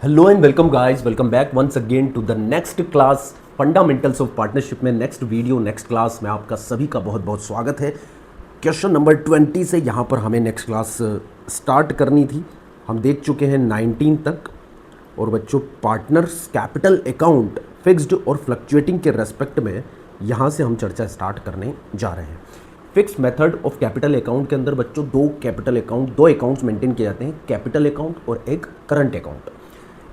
Hello and welcome guys, welcome back once again to the next class fundamentals of partnership में next video next class में आपका सभी का बहुत बहुत स्वागत है। क्वेश्चन नंबर 20 से यहाँ पर हमें नेक्स्ट क्लास स्टार्ट करनी थी। हम देख चुके हैं 19 तक। और बच्चों, पार्टनर्स कैपिटल अकाउंट फिक्स्ड और फ्लक्चुएटिंग के रेस्पेक्ट में यहाँ से हम चर्चा स्टार्ट करने जा रहे हैं। Fix method of capital account के अंदर बच्चों दो अकाउंट्स मेंटेन किए जाते हैं, कैपिटल अकाउंट और एक करंट अकाउंट।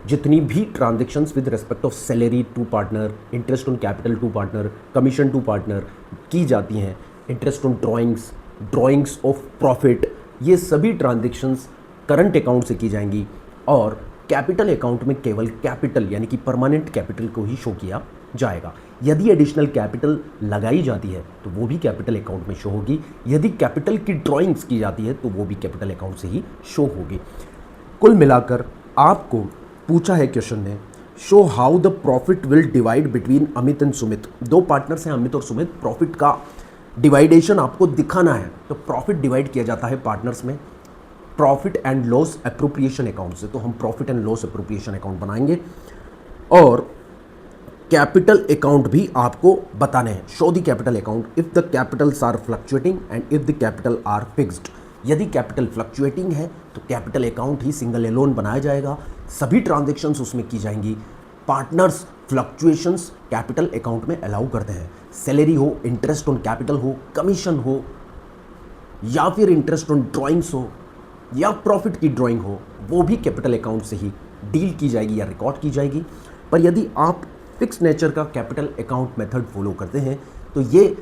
जितनी भी transactions with respect of salary to partner, interest on capital to partner, commission to partner की जाती हैं, interest on drawings of profit, ये सभी ट्रांजेक्शन्स करंट अकाउंट से की जाएंगी। और कैपिटल अकाउंट में केवल कैपिटल यानी कि परमानेंट कैपिटल को ही शो किया जाएगा। यदि एडिशनल कैपिटल लगाई जाती है तो वो भी कैपिटल अकाउंट में शो होगी। यदि कैपिटल की ड्राइंग्स की जाती है तो वो भी कैपिटल अकाउंट से ही शो होगी। कुल मिलाकर आपको पूछा है क्वेश्चन ने, show how the profit will divide between Amit and Sumit. दो पार्टनर्स हैं अमित और सुमित, प्रॉफिट का डिवाइडेशन आपको दिखाना है। तो प्रॉफिट डिवाइड किया जाता है पार्टनर्स में profit and loss appropriation account से। तो हम profit and loss appropriation account बनाएंगे और कैपिटल अकाउंट भी आपको बताने हैं। Show the capital account if the capitals are fluctuating and if the capital are fixed. यदि कैपिटल फ्लक्चुएटिंग है तो कैपिटल अकाउंट ही सिंगल एलोन बनाया जाएगा, सभी ट्रांजैक्शंस उसमें की जाएंगी। पार्टनर्स फ्लक्चुएशंस कैपिटल अकाउंट में अलाउ करते हैं। सैलरी हो, इंटरेस्ट ऑन कैपिटल हो, कमीशन हो, या फिर इंटरेस्ट ऑन ड्राइंग्स हो, या प्रॉफिट की ड्राइंग हो, वो भी कैपिटल अकाउंट से ही डील की जाएगी या रिकॉर्ड की जाएगी। पर यदि आप फिक्स नेचर का कैपिटल अकाउंट मेथड फॉलो करते हैं तो ये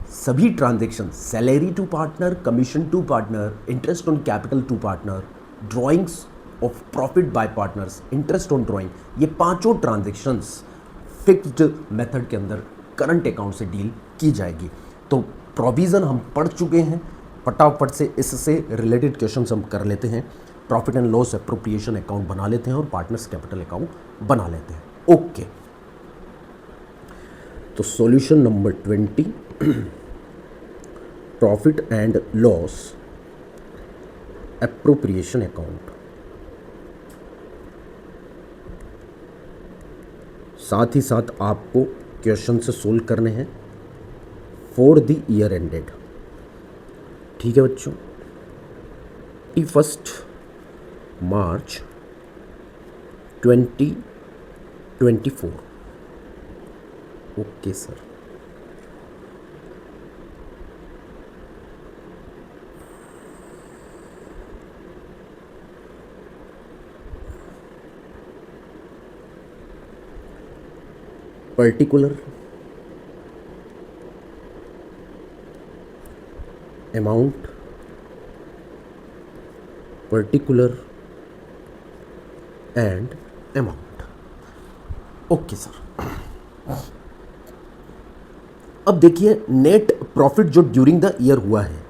सभी transaction, salary to partner, commission to partner, interest on capital to partner, drawings of profit by partners, interest on drawing, ये पांचों ट्रांजैक्शंस फिक्स्ड मेथड के अंदर करंट अकाउंट से डील की जाएगी। तो प्रोविज़न हम पढ़ चुके हैं, फटाफट से इससे रिलेटेड क्वेश्चन हम कर लेते हैं। Profit and loss appropriation account बना लेते हैं और पार्टनर्स कैपिटल अकाउंट बना लेते हैं। ओके, तो solution number 20, profit and loss appropriation account. साथ ही साथ आपको क्वेश्चन से सोल्व करने हैं फॉर द ईयर एंडेड। ठीक है बच्चों, 31 मार्च 2024। Okay sir. Particular amount, particular and amount. Okay sir. अब देखिए, नेट प्रॉफिट जो ड्यूरिंग द ईयर हुआ है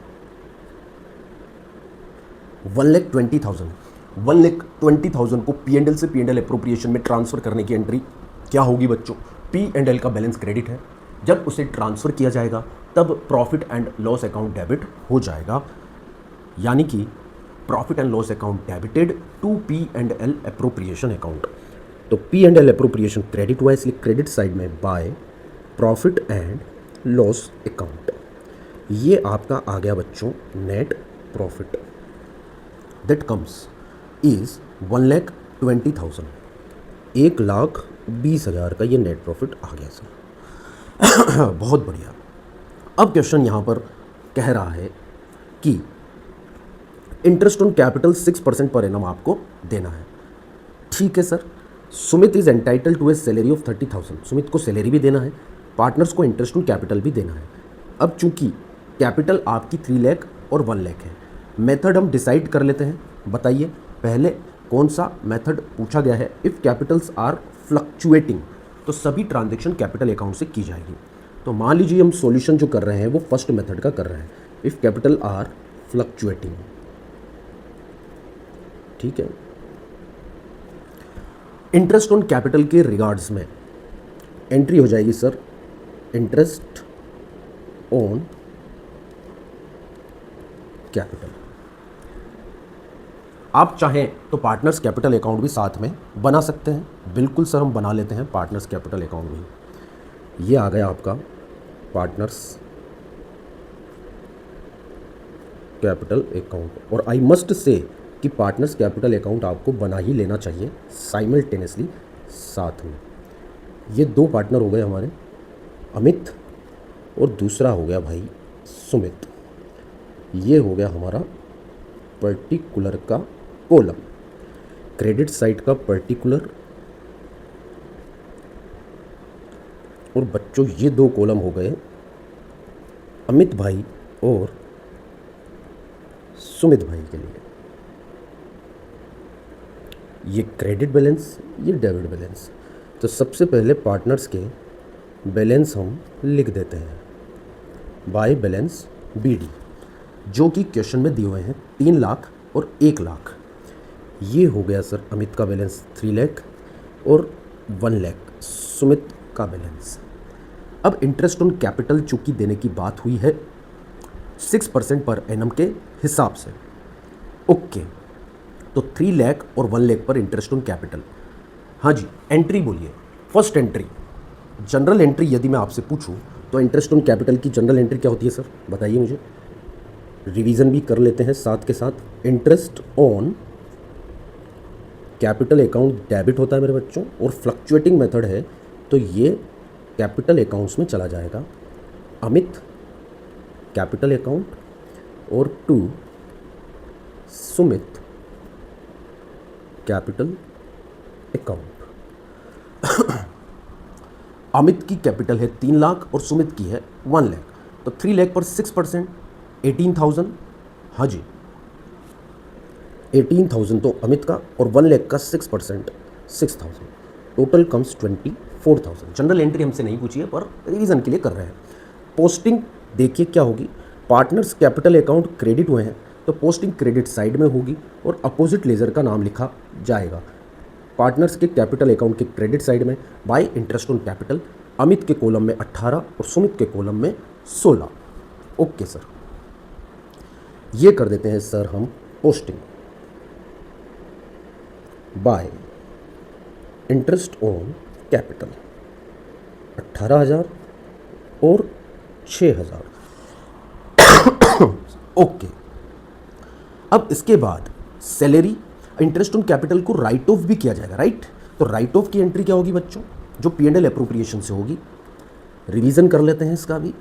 1,20,000, 1,20,000 को P&L से P&L एप्रोप्रिएशन में ट्रांसफर करने की एंट्री क्या होगी बच्चों? P&L का बैलेंस क्रेडिट है, जब उसे ट्रांसफर किया जाएगा तब profit and loss account debit हो जाएगा। यानी कि profit and loss account debited to P&L appropriation account. तो P&L एप्रोप्रिएशन क्रेडिट हुआ, इसलिए क्रेडिट साइड में by profit and loss account. ये आपका आ गया बच्चों net profit, that comes is 1,20,000, 1,20,000 का ये नेट प्रॉफिट आ गया सर। बहुत बढ़िया। अब क्वेश्चन यहाँ पर कह रहा है कि interest on capital 6% per annum आपको देना है। ठीक है sir. Sumit is entitle to a salary of 30,000। Sumit को सैलरी भी देना है, पार्टनर्स को इंटरेस्ट ऑन कैपिटल भी देना है। अब चूंकि कैपिटल आपकी 3 लाख और 1 लाख है, मेथड हम डिसाइड कर लेते हैं। बताइए पहले कौन सा मेथड पूछा गया है? इफ़ कैपिटल्स आर फ्लक्चुएटिंग, तो सभी ट्रांजैक्शन कैपिटल अकाउंट से की जाएगी। तो मान लीजिए हम सॉल्यूशन जो कर रहे हैं वो फर्स्ट मेथड का कर रहे हैं, इफ़ कैपिटल आर फ्लक्चुएटिंग। ठीक है। इंटरेस्ट ऑन कैपिटल के रिगार्ड्स में एंट्री हो जाएगी सर, इंटरेस्ट ऑन कैपिटल। आप चाहें तो पार्टनर्स कैपिटल अकाउंट भी साथ में बना सकते हैं। बिल्कुल सर, हम बना लेते हैं पार्टनर्स कैपिटल अकाउंट भी। ये आ गया आपका पार्टनर्स कैपिटल अकाउंट। और आई मस्ट से कि पार्टनर्स कैपिटल अकाउंट आपको बना ही लेना चाहिए साइमल्टेनियसली साथ में। ये दो पार्टनर हो गए हमारे, अमित और दूसरा हो गया भाई सुमित। ये हो गया हमारा पर्टिकुलर का कॉलम, क्रेडिट साइड का पर्टिकुलर। और बच्चों ये दो कॉलम हो गए अमित भाई और सुमित भाई के लिए। ये क्रेडिट बैलेंस, ये डेबिट बैलेंस। तो सबसे पहले पार्टनर्स के बैलेंस हम लिख देते हैं, बाय बैलेंस बीडी, जो कि क्वेश्चन में दिए हुए हैं 3 लाख और 1 लाख। ये हो गया सर अमित का बैलेंस 3 लाख और 1 लाख सुमित का बैलेंस। अब इंटरेस्ट ऑन कैपिटल चूंकि देने की बात हुई है 6% पर एनम के हिसाब से, ओके। तो 3 लाख और 1 लाख पर इंटरेस्ट ऑन कैपिटल। हाँ जी, एंट्री बोलिए। फर्स्ट एंट्री जनरल एंट्री, यदि मैं आपसे पूछूं तो इंटरेस्ट ऑन कैपिटल की जनरल एंट्री क्या होती है सर, बताइए मुझे। रिवीजन भी कर लेते हैं साथ के साथ। Interest on capital account debit होता है मेरे बच्चों, और फ्लक्चुएटिंग मेथड है तो ये कैपिटल अकाउंट्स में चला जाएगा। अमित कैपिटल अकाउंट और 2 सुमित कैपिटल अकाउंट। अमित की कैपिटल है 3 लाख और सुमित की है 1 लाख। तो 3 लाख पर 6% 18,000। हाँ जी, 18,000 तो अमित का और 1 लाख का 6% 6,000। Total comes 24,000। जनरल एंट्री हमसे नहीं पूछी है पर रिवीजन के लिए कर रहे हैं। पोस्टिंग देखिए क्या होगी, पार्टनर्स कैपिटल अकाउंट क्रेडिट हुए हैं तो पोस्टिंग क्रेडिट साइड में होगी और अपोजिट लेजर का नाम लिखा जाएगा। पार्टनर्स के कैपिटल अकाउंट के क्रेडिट साइड में bye interest on capital, Amit के कॉलम में 18 और सुमित के कॉलम में 16। ओके सर, ये कर देते हैं सर हम posting bye interest on capital 18,000 और 6,000। ओके, अब इसके बाद सैलरी इंटरेस्ट ऑन कैपिटल को राइट ऑफ भी किया जाएगा, राइट। तो राइट ऑफ की एंट्री क्या होगी बच्चों, जो P&L एप्रोप्रिएशन से होगी। रिवीजन कर लेते हैं इसका भी।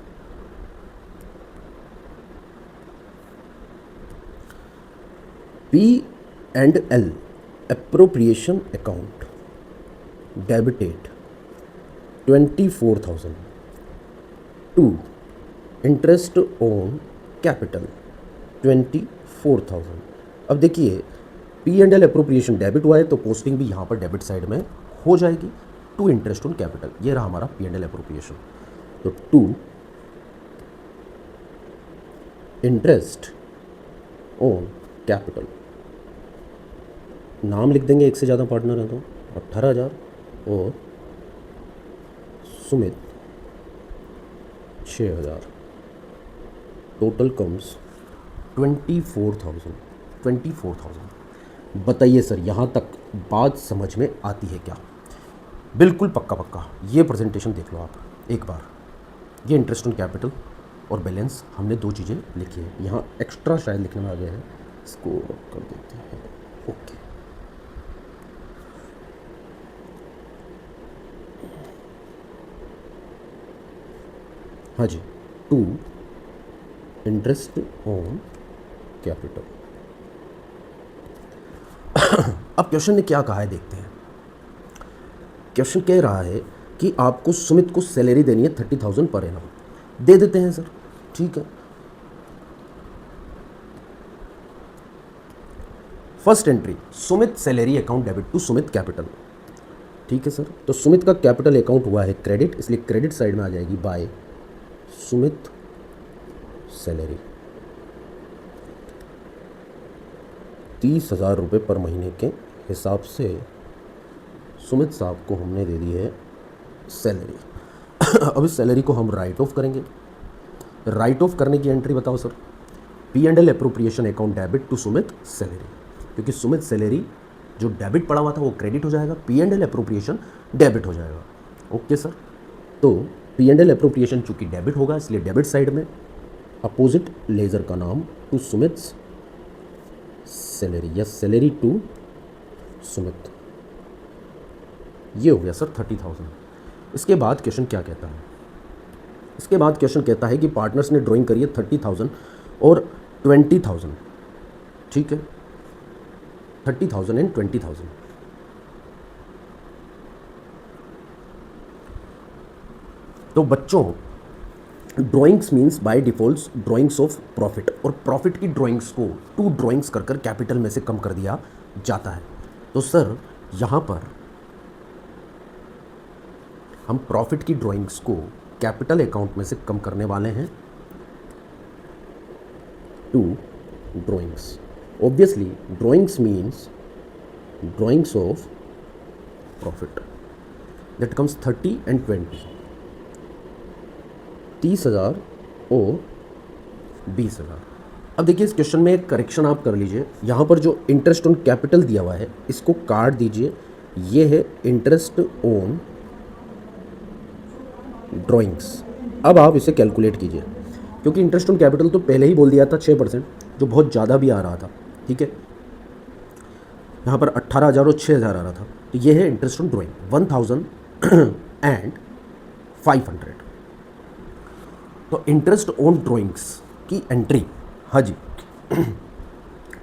P&L appropriation account debited 24,000 to interest on capital 24,000। अब देखिए P&L एप्रोप्रिएशन डेबिट हुआ है तो पोस्टिंग भी यहाँ पर डेबिट साइड में हो जाएगी टू इंटरेस्ट ऑन कैपिटल। ये रहा हमारा P&L एप्रोप्रिएशन। तो टू इंटरेस्ट ऑन कैपिटल, नाम लिख देंगे, एक से ज़्यादा पार्टनर है तो 18,000 और सुमित 6,000। Total comes 24,000। बताइए सर, यहाँ तक बात समझ में आती है क्या? बिल्कुल पक्का। ये प्रेजेंटेशन देख लो आप एक बार। ये इंटरेस्ट ऑन कैपिटल और बैलेंस हमने 2 चीज़ें लिखी है। यहाँ एक्स्ट्रा शायद लिखने में आ गया है, इसको कर देते हैं। ओके, हाँ जी, टू इंटरेस्ट ऑन कैपिटल। अब क्वेश्चन ने क्या कहा है देखते हैं। क्वेश्चन कह रहा है कि आपको सुमित को सैलरी देनी है 30,000 पर एनम। दे देते हैं सर, ठीक है। First entry Sumit salary account debit to Sumit capital, ठीक है सर। तो सुमित का कैपिटल अकाउंट हुआ है क्रेडिट, इसलिए क्रेडिट साइड में आ जाएगी बाय सुमित सैलरी। 30,000 रुपये पर महीने के हिसाब से सुमित साहब को हमने दे दी है सैलरी। अब इस सैलरी को हम राइट ऑफ करेंगे। राइट ऑफ करने की एंट्री बताओ sir. P&L appropriation account debit to Sumit salary. क्योंकि सुमित सैलरी जो डेबिट पड़ा हुआ था वो क्रेडिट हो जाएगा, P and L appropriation debit हो जाएगा। ओके सर, तो पी एंड एल अप्रोप्रिएशन चूंकि डेबिट होगा इसलिए डेबिट साइड में अपोजिट लेजर का नाम टू सुमित्स सैलरी या सैलरी टू सुमित, ये हो गया सर 30,000। इसके बाद क्वेश्चन क्या कहता है? इसके बाद क्वेश्चन कहता है कि पार्टनर्स ने ड्राइंग करी है 30,000 और 20,000, ठीक है, 30,000 एंड 20,000। तो बच्चों drawings means by default drawings of profit, और प्रॉफिट की ड्राइंग्स को 2 ड्राइंग्स कर कर कैपिटल में से कम कर दिया जाता है। तो सर यहाँ पर हम प्रॉफिट की ड्राइंग्स को कैपिटल अकाउंट में से कम करने वाले हैं 2 drawings. Obviously drawings means drawings of profit that comes 30 and 20, 30,000 और 20,000। अब देखिए इस क्वेश्चन में एक करेक्शन आप कर लीजिए, यहाँ पर जो इंटरेस्ट ऑन कैपिटल दिया हुआ है इसको काट दीजिए, ये है इंटरेस्ट ऑन ड्राइंग्स। अब आप इसे कैलकुलेट कीजिए, क्योंकि इंटरेस्ट ऑन कैपिटल तो पहले ही बोल दिया था 6%, जो बहुत ज़्यादा भी आ रहा था, ठीक है, यहाँ पर 18,000 और 6,000 आ रहा था। तो ये है इंटरेस्ट ऑन ड्राइंग 1,000 एंड 500। तो इंटरेस्ट ऑन ड्राइंग्स की एंट्री, हाँ जी,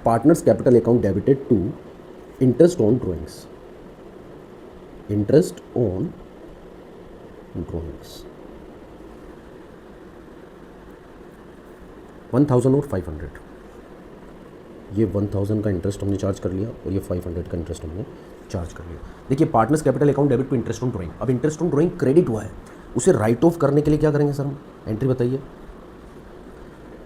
partners capital account debited to interest on drawings, interest on drawings 1,000 और 500। ये 1,000 का इंटरेस्ट हमने चार्ज कर लिया और ये 500 का इंटरेस्ट हमने चार्ज कर लिया। देखिए partners capital account debit to interest on drawing. अब इंटरेस्ट ऑन ड्राइंग क्रेडिट हुआ है, उसे राइट ऑफ करने के लिए क्या करेंगे सर हम? एंट्री बताइए।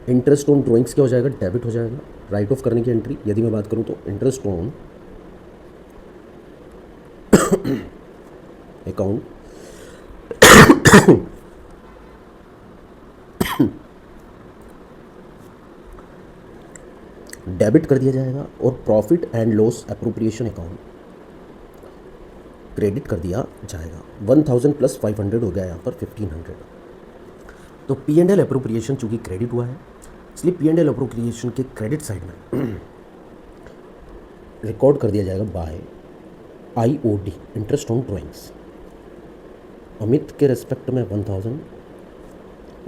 इंटरेस्ट ऑन ड्राइंग्स क्या हो जाएगा? डेबिट हो जाएगा। राइट ऑफ करने की एंट्री यदि मैं बात करूं तो इंटरेस्ट ऑन अकाउंट डेबिट कर दिया जाएगा और profit and loss appropriation account credit कर दिया जाएगा। 1,000 प्लस 500 हो गया यहाँ पर 1,500। तो पी एंड एल एप्रोप्रिएशन चूंकि क्रेडिट हुआ है इसलिए पी एंड एल एप्रोप्रिएशन के क्रेडिट साइड में रिकॉर्ड कर दिया जाएगा by IOD, interest on drawings. Amit के रेस्पेक्ट में 1,000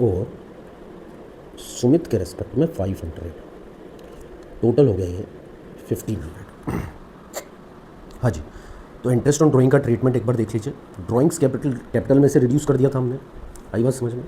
और सुमित के रेस्पेक्ट में 500, टोटल हो गया ये 1,500। हाँ जी, तो इंटरेस्ट ऑन ड्राइंग का ट्रीटमेंट एक बार देख लीजिए। ड्राइंग्स कैपिटल में से रिड्यूस कर दिया था हमने, आई बात समझ में?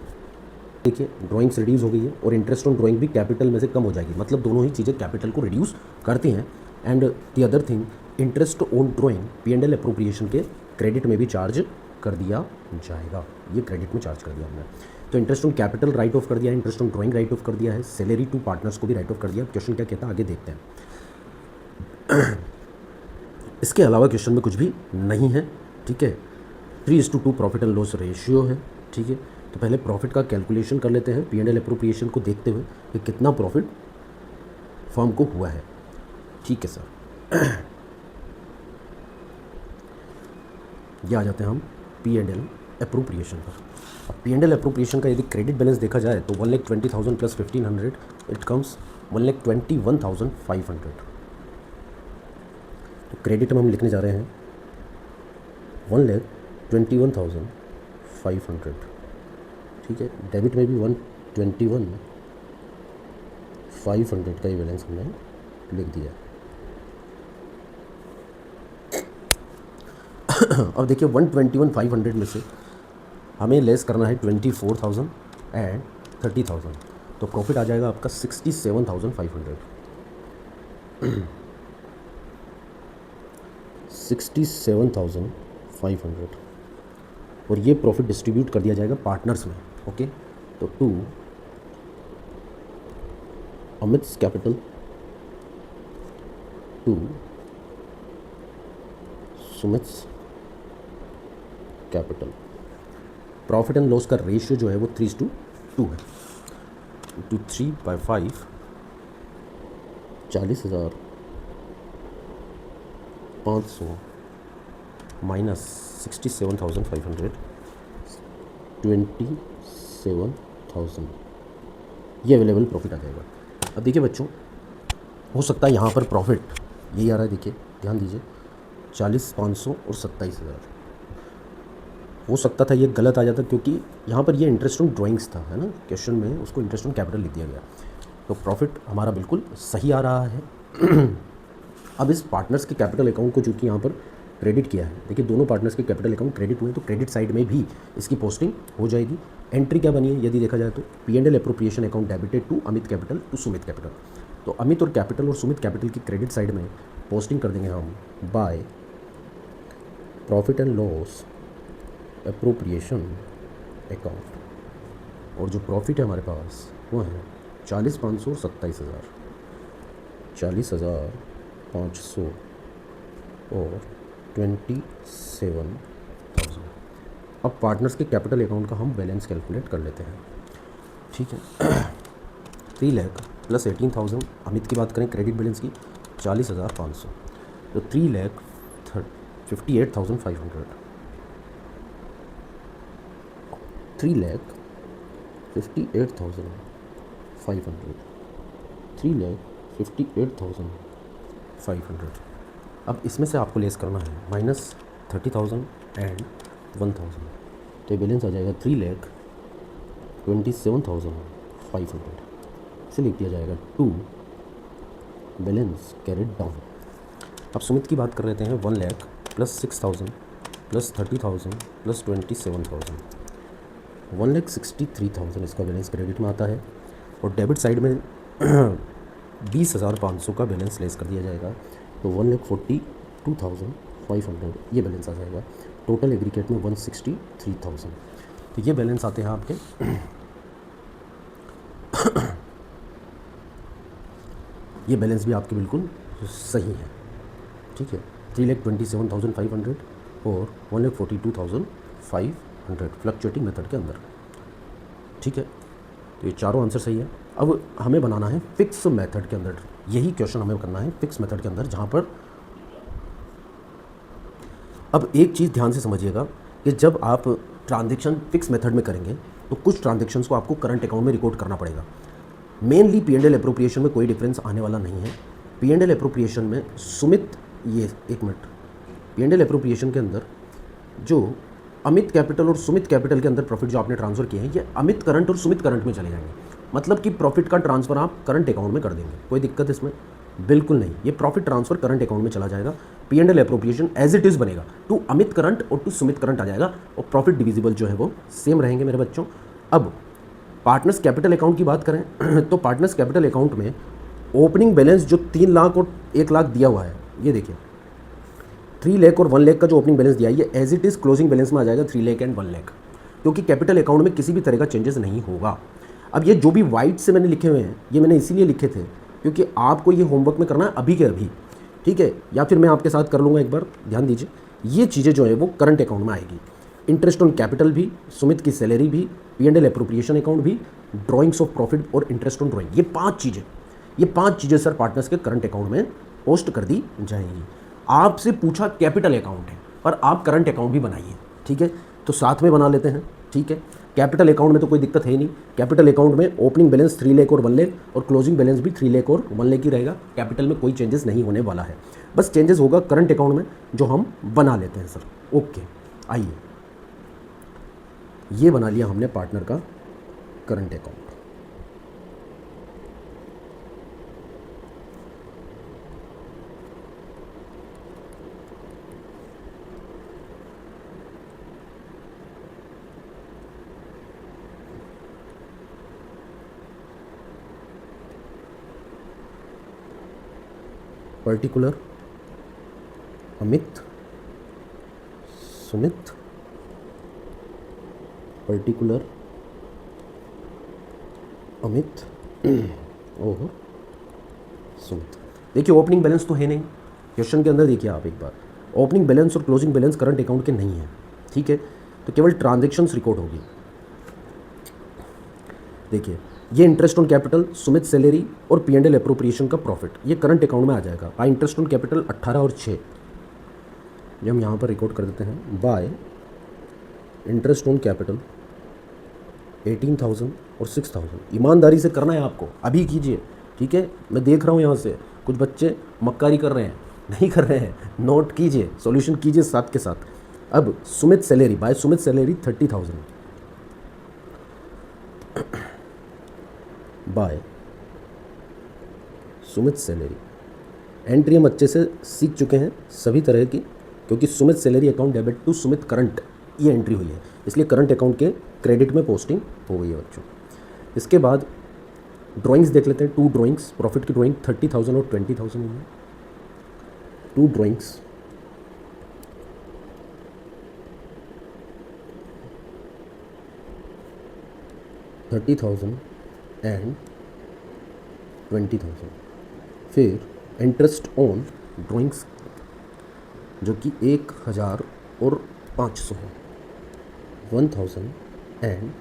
देखिए ड्राइंग्स रिड्यूस हो गई है और इंटरेस्ट ऑन ड्राइंग भी कैपिटल में से कम हो जाएगी, मतलब दोनों ही चीज़ें कैपिटल को रिड्यूस करती हैं। And the other thing, interest on drawing P and L appropriation के क्रेडिट में भी चार्ज कर दिया जाएगा, ये क्रेडिट में चार्ज कर दिया हमने। तो interest on capital right of कर दिया है, interest on drawing right of कर दिया है, सैलरी टू पार्टनर्स को भी राइट ऑफ कर दिया। क्वेश्चन क्या कहता है आगे देखते हैं। इसके अलावा क्वेश्चन में कुछ भी नहीं है, ठीक है। 3:2 प्रॉफिट एंड लॉस रेशियो है, ठीक है। तो पहले प्रॉफिट का कैलकुलेशन कर लेते हैं पी एंड एल अप्रोप्रिएशन को देखते हुए कि कितना प्रॉफिट फर्म को हुआ है, ठीक है सर। ये आ जाते हैं हम पी एंड एल अप्रोप्रिएशन पर। अब पी एंड एल अप्रोप्रिएशन का यदि क्रेडिट बैलेंस देखा जाए तो 1,20,000 प्लस 1,500 इट कम्स 1,21,500। तो क्रेडिट में हम लिखने जा रहे हैं 1,21,500, ठीक है। डेबिट में भी 1,21,500 का ही बैलेंस हमने लिख दिया। अब देखिए 1,21,500 में से हमें लेस करना है 24,000 एंड 30,000, तो प्रॉफिट आ जाएगा आपका 67,500। 67,500 और ये प्रॉफिट डिस्ट्रीब्यूट कर दिया जाएगा पार्टनर्स में, ओके। तो to Amit's capital, to Sumit's capital. Profit and loss का रेशियो जो है वो 3:2 है। तो 3/5 40,000 500 माइनस 67,500 27,000 ये अवेलेबल प्रॉफिट आ जाएगा। अब देखिए बच्चों, हो सकता है यहाँ पर प्रॉफिट यही आ रहा है, देखिए ध्यान दीजिए 40,500 और 27,000। हो सकता था ये गलत आ जाता क्योंकि यहाँ पर ये इंटरेस्ट ऑन ड्राइंग्स था, है ना, क्वेश्चन में उसको इंटरेस्ट ऑन कैपिटल लिख दिया गया। तो प्रॉफिट हमारा बिल्कुल सही आ रहा है। अब इस पार्टनर्स के कैपिटल अकाउंट को जो कि यहाँ पर क्रेडिट किया है, देखिए दोनों पार्टनर्स के कैपिटल अकाउंट क्रेडिट हुए, तो क्रेडिट साइड में भी इसकी पोस्टिंग हो जाएगी। एंट्री क्या बनी है यदि देखा जाए तो P&L appropriation account debited to Amit capital to Sumit capital. तो अमित और कैपिटल और सुमित कैपिटल की क्रेडिट साइड में पोस्टिंग कर देंगे हम by profit and loss appropriation account. और जो प्रॉफिट है हमारे पास वो है 40,500 और 27,000, 40,500 और 27,000। अब पार्टनर्स के कैपिटल अकाउंट का हम बैलेंस कैलकुलेट कर लेते हैं, ठीक है। 3 लाख प्लस 18,000, अमित की बात करें क्रेडिट बैलेंस की 40,500, तो 3,58,500, 3,58,500, 3,58,500। अब इसमें से आपको लेस करना है माइनस 30,000 एंड 1,000, तो बैलेंस आ जाएगा 3,27,500। इसे लिख दिया जाएगा टू बैलेंस कैरिड डाउन। अब सुमित की बात कर लेते हैं 1 लाख प्लस 6,000 प्लस 30,000 प्लस 27,000, 1,63,000 इसका बैलेंस क्रेडिट में आता है। और डेबिट साइड में 20,500 का बैलेंस लेस कर दिया जाएगा, तो 1,42,500 ये बैलेंस आ जाएगा। टोटल एग्रीगेट में 163,000, तो ये बैलेंस आते हैं आपके ये बैलेंस भी आपके बिल्कुल सही है, ठीक है। 3,27,500 और 1,42,500 फ्लक्चुएटिंग मेथड के अंदर, ठीक है। तो ये चारों आंसर सही है। अब हमें बनाना है फिक्स मेथड के अंदर, यही क्वेश्चन हमें करना है फिक्स मेथड के अंदर, जहाँ पर अब एक चीज़ ध्यान से समझिएगा कि जब आप ट्रांजैक्शन फिक्स मेथड में करेंगे तो कुछ ट्रांजैक्शंस को आपको करंट अकाउंट में रिकॉर्ड करना पड़ेगा। मेनली P&L एप्रोप्रिएशन में कोई डिफरेंस आने वाला नहीं है। P&L एप्रोप्रिएशन में सुमित, ये एक मिनट, P&L एप्रोप्रिएशन के अंदर जो अमित कैपिटल और सुमित कैपिटल के अंदर प्रॉफिट जो आपने ट्रांसफ़र किए हैं, ये अमित करंट और सुमित करंट में चले जाएंगे। मतलब कि प्रॉफिट का ट्रांसफ़र आप करंट अकाउंट में कर देंगे, कोई दिक्कत इसमें बिल्कुल नहीं। ये प्रॉफिट ट्रांसफ़र करंट अकाउंट में चला जाएगा। P&L appropriation as it is बनेगा, टू अमित करंट और टू सुमित करंट आ जाएगा, और प्रॉफिट डिविजिबल जो है वो सेम रहेंगे मेरे बच्चों। अब पार्टनर्स कैपिटल अकाउंट की बात करें तो पार्टनर्स कैपिटल अकाउंट में ओपनिंग बैलेंस जो 3 लाख और 1 लाख दिया हुआ है, ये देखिए 3 लाख और 1 लाख का जो ओपनिंग बैलेंस दिया है, ये as it is closing balance में आ जाएगा 3 लाख एंड 1 लाख, क्योंकि कैपिटल अकाउंट में किसी भी तरह का चेंजेस नहीं होगा। अब ये जो भी वाइट से मैंने लिखे हुए हैं, ये मैंने इसीलिए लिखे थे क्योंकि आपको ये होमवर्क में करना है अभी के अभी, ठीक है, या फिर मैं आपके साथ कर लूँगा एक बार, ध्यान दीजिए। ये चीज़ें जो है वो करंट अकाउंट में आएगी। इंटरेस्ट ऑन कैपिटल भी, सुमित की सैलरी भी, P&L एप्रोप्रिएशन अकाउंट भी, ड्राइंग्स ऑफ प्रॉफिट और इंटरेस्ट ऑन ड्राइंग, ये 5 चीज़ें सर पार्टनर्स के करंट अकाउंट में पोस्ट कर दी जाएंगी। आपसे पूछा कैपिटल अकाउंट है और आप करंट अकाउंट भी बनाइए, ठीक है, तो साथ में बना लेते हैं, ठीक है। कैपिटल अकाउंट में तो कोई दिक्कत है ही नहीं। कैपिटल अकाउंट में ओपनिंग बैलेंस 3 लाख और 1 लाख और क्लोजिंग बैलेंस भी 3 लाख और 1 लाख ही रहेगा। कैपिटल में कोई चेंजेस नहीं होने वाला है, बस चेंजेस होगा करंट अकाउंट में जो हम बना लेते हैं सर। ओके, आइए, ये बना लिया हमने पार्टनर का current account. Particular Amit, Sumit, particular Amit और सुमित। देखिए ओपनिंग बैलेंस तो है नहीं क्वेश्चन के अंदर, देखिए आप एक बार, ओपनिंग बैलेंस और क्लोजिंग बैलेंस करंट अकाउंट के नहीं है, ठीक है, तो केवल ट्रांजैक्शंस रिकॉर्ड होगी। देखिए ये interest on capital, Sumit salary और P&L एप्रोप्रिएशन का प्रॉफिट, ये करंट अकाउंट में आ जाएगा। इंटरेस्ट ऑन कैपिटल 18 और 6, ये हम यहाँ पर रिकॉर्ड कर देते हैं, बाय इंटरेस्ट ऑन कैपिटल 18,000 और 6,000। ईमानदारी से करना है आपको, अभी कीजिए, ठीक है। मैं देख रहा हूँ यहाँ से कुछ बच्चे मक्कारी कर रहे हैं, नहीं कर रहे हैं, नोट कीजिए, सॉल्यूशन कीजिए साथ के साथ। अब Sumit salary, by Sumit salary 30,000, by Sumit salary. Entry हम अच्छे से सीख चुके हैं सभी तरह की, क्योंकि Sumit salary account debit to Sumit current ये एंट्री हुई है, इसलिए करंट अकाउंट के क्रेडिट में पोस्टिंग हो गई है बच्चों। इसके बाद ड्राइंग्स देख लेते हैं, 2 ड्राइंग्स, प्रॉफिट की ड्राइंग 30,000 और 20,000 हुई है। 2 ड्राइंग्स, $30,000 एंड 20,000। फिर इंटरेस्ट ऑन ड्राइंग्स जो कि 1,000 और 500 है, 1,000 एंड